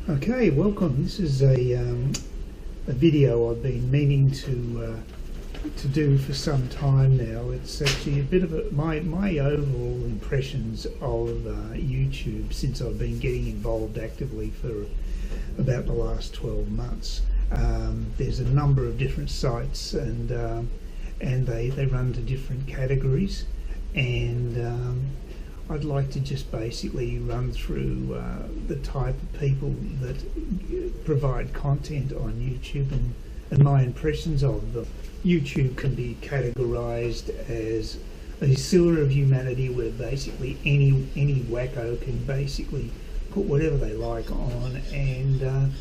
Okay, welcome. This is a video I've been meaning to do for some time now. It's actually a bit of my overall impressions of YouTube since I've been getting involved actively for about the last 12 months. There's a number of different sites, and they run to different categories, and I'd like to just basically run through the type of people that provide content on YouTube and my impressions of them. YouTube can be categorised as a sewer of humanity where basically any wacko can basically put whatever they like on, and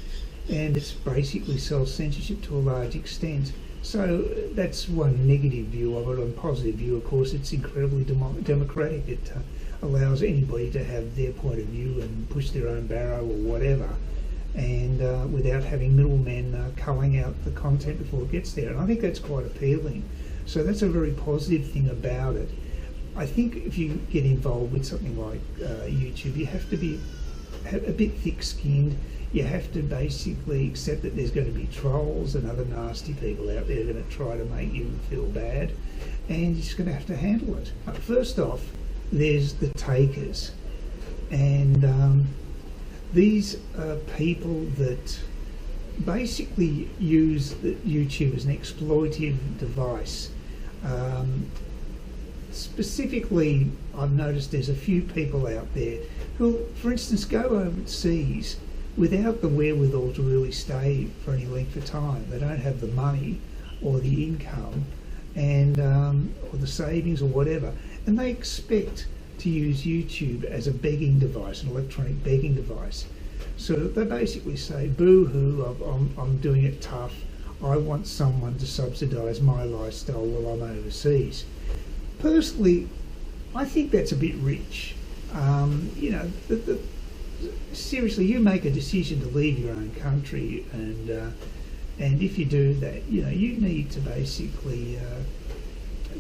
it's basically self-censorship to a large extent. So that's one negative view of it. On positive view, of course, it's incredibly democratic. It allows anybody to have their point of view and push their own barrow or whatever, and without having middlemen culling out the content before it gets there. And I think that's quite appealing. So that's a very positive thing about it. I think if you get involved with something like YouTube, you have to be a bit thick-skinned. You have to basically accept that there's going to be trolls and other nasty people out there going to try to make you feel bad, and you're just going to have to handle it. First off, there's the takers, and these are people that basically use YouTube as an exploitative device. Specifically, I've noticed there's a few people out there who, for instance, go overseas without the wherewithal to really stay for any length of time. They don't have the money or the income, and or the savings or whatever, and they expect to use YouTube as a begging device, an electronic begging device. So they basically say, boo-hoo, I'm doing it tough, I want someone to subsidise my lifestyle while I'm overseas. Personally, I think that's a bit rich. You know, seriously, you make a decision to leave your own country, and if you do that, you know, you need to basically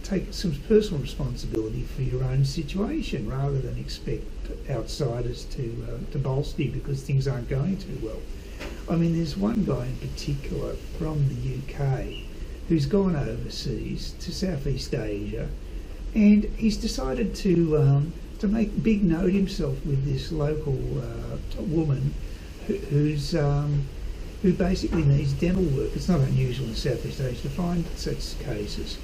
take some personal responsibility for your own situation rather than expect outsiders to bolster you because things aren't going too well. I mean, there's one guy in particular from the UK who's gone overseas to Southeast Asia, and he's decided to make big note himself with this local woman who basically needs dental work. It's not unusual in Southeast Asia to find such cases.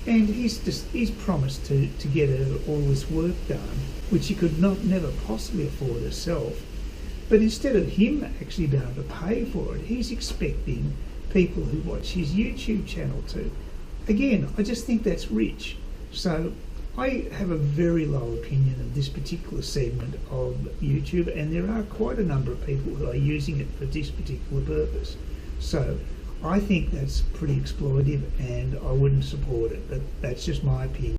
And he's promised to get her all this work done, which she could never possibly afford herself. But instead of him actually being able to pay for it, he's expecting people who watch his YouTube channel to. Again, I just think that's rich. So I have a very low opinion of this particular segment of YouTube, and there are quite a number of people who are using it for this particular purpose. So I think that's pretty exploitative, and I wouldn't support it, but that's just my opinion.